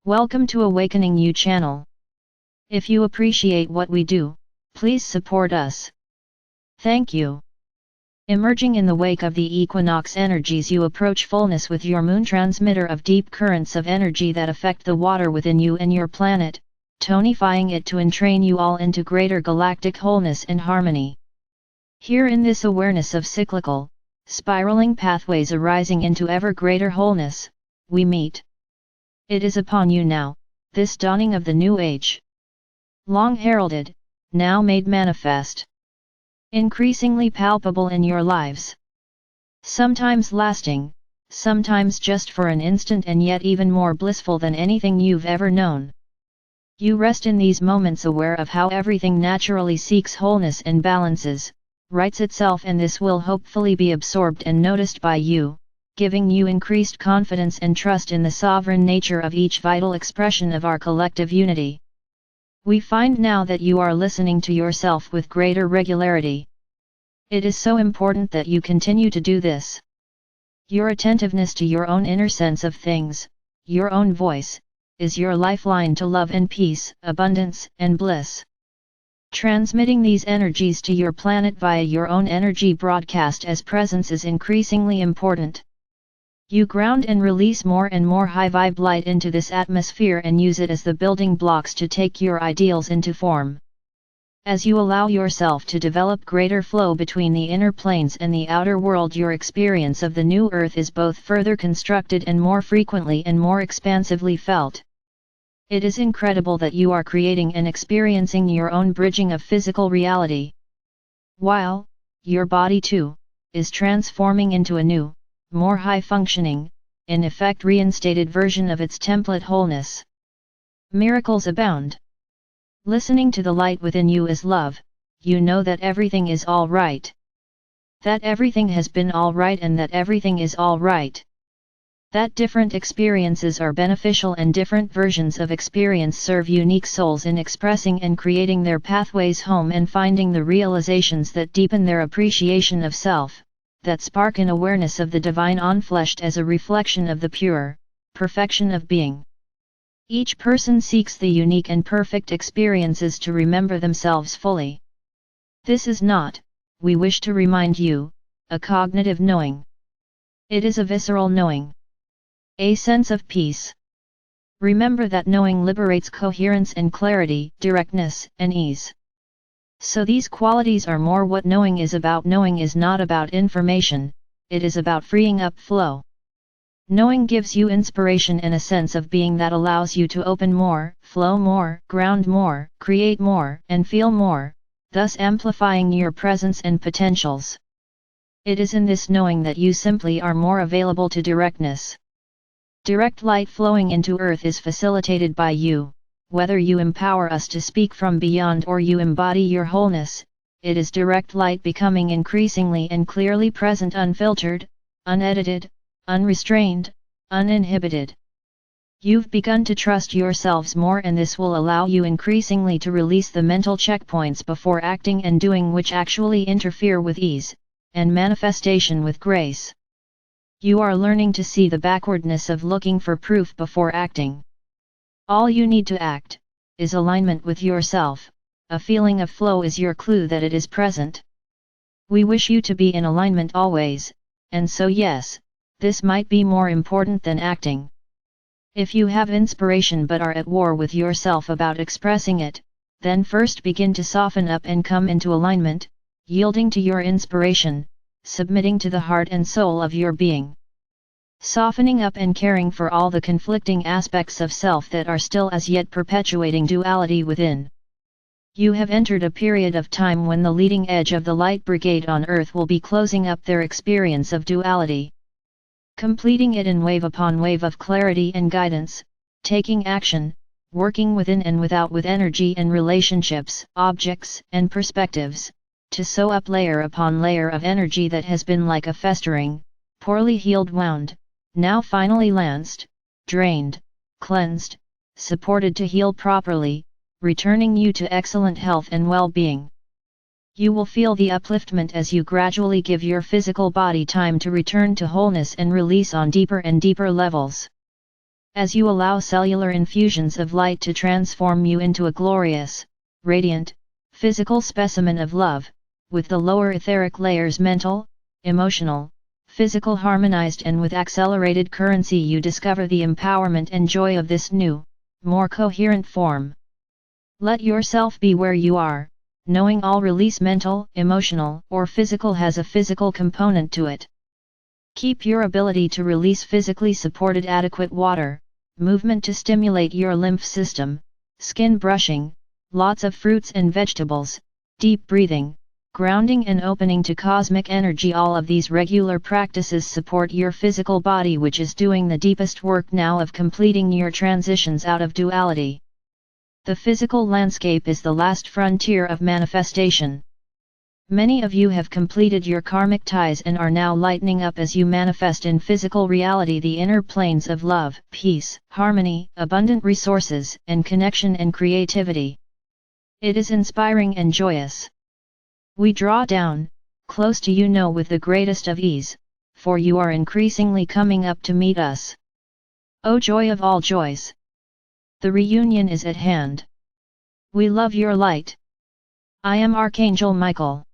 Welcome to Awakening You channel. If you appreciate what we do, please support us. Thank you. Emerging in the wake of the equinox energies, you approach fullness with your moon, transmitter of deep currents of energy that affect the water within you and your planet, tonifying it to entrain you all into greater galactic wholeness and harmony. Here in this awareness of cyclical, spiraling pathways arising into ever greater wholeness, we meet. It is upon you now, this dawning of the new age. Long heralded, now made manifest. Increasingly palpable in your lives. Sometimes lasting, sometimes just for an instant, and yet even more blissful than anything you've ever known. You rest in these moments aware of how everything naturally seeks wholeness and balances, rights itself, and this will hopefully be absorbed and noticed by you, giving you increased confidence and trust in the sovereign nature of each vital expression of our collective unity. We find now that you are listening to yourself with greater regularity. It is so important that you continue to do this. Your attentiveness to your own inner sense of things, your own voice, is your lifeline to love and peace, abundance and bliss. Transmitting these energies to your planet via your own energy broadcast as presence is increasingly important. You ground and release more and more high vibe light into this atmosphere and use it as the building blocks to take your ideals into form. As you allow yourself to develop greater flow between the inner planes and the outer world, your experience of the new earth is both further constructed and more frequently and more expansively felt. It is incredible that you are creating and experiencing your own bridging of physical reality. While your body too is transforming into a new, more high-functioning, in effect reinstated version of its template wholeness. Miracles abound. Listening to the light within you is love. You know that everything is all right. That everything has been all right and that everything is all right. That different experiences are beneficial and different versions of experience serve unique souls in expressing and creating their pathways home and finding the realizations that deepen their appreciation of self, that spark an awareness of the divine unfleshed as a reflection of the pure perfection of being. Each person seeks the unique and perfect experiences to remember themselves fully. This is not, we wish to remind you, a cognitive knowing. It is a visceral knowing. A sense of peace. Remember that knowing liberates coherence and clarity, directness and ease. So these qualities are more what knowing is about. Knowing is not about information, it is about freeing up flow. Knowing gives you inspiration and a sense of being that allows you to open more, flow more, ground more, create more, and feel more, thus amplifying your presence and potentials. It is in this knowing that you simply are more available to directness. Direct light flowing into earth is facilitated by you. Whether you empower us to speak from beyond or you embody your wholeness, it is direct light becoming increasingly and clearly present, unfiltered, unedited, unrestrained, uninhibited. You've begun to trust yourselves more, and this will allow you increasingly to release the mental checkpoints before acting and doing, which actually interfere with ease and manifestation with grace. You are learning to see the backwardness of looking for proof before acting. All you need to act is alignment with yourself. A feeling of flow is your clue that it is present. We wish you to be in alignment always, and so yes, this might be more important than acting. If you have inspiration but are at war with yourself about expressing it, then first begin to soften up and come into alignment, yielding to your inspiration, submitting to the heart and soul of your being. Softening up and caring for all the conflicting aspects of self that are still as yet perpetuating duality within. You have entered a period of time when the leading edge of the light brigade on earth will be closing up their experience of duality. Completing it in wave upon wave of clarity and guidance, taking action, working within and without with energy and relationships, objects and perspectives, to sew up layer upon layer of energy that has been like a festering, poorly healed wound, now finally lanced, drained, cleansed, supported to heal properly, returning you to excellent health and well-being. You will feel the upliftment as you gradually give your physical body time to return to wholeness and release on deeper and deeper levels. as you allow cellular infusions of light to transform you into a glorious, radiant, physical specimen of love, with the lower etheric layers mental, emotional, physical harmonized, and with accelerated currency you discover the empowerment and joy of this new, more coherent form. Let yourself be where you are, knowing all release mental, emotional, or physical has a physical component to it. Keep your ability to release physically supported adequate water, movement to stimulate your lymph system, skin brushing, lots of fruits and vegetables, deep breathing, grounding and opening to cosmic energy. All of these regular practices support your physical body, which is doing the deepest work now of completing your transitions out of duality. The physical landscape is the last frontier of manifestation. Many of you have completed your karmic ties and are now lightening up as you manifest in physical reality the inner planes of love, peace, harmony, abundant resources, and connection and creativity. It is inspiring and joyous. We draw down, close to you know with the greatest of ease, for you are increasingly coming up to meet us. O joy of all joys! The reunion is at hand. We love your light. I am Archangel Michael.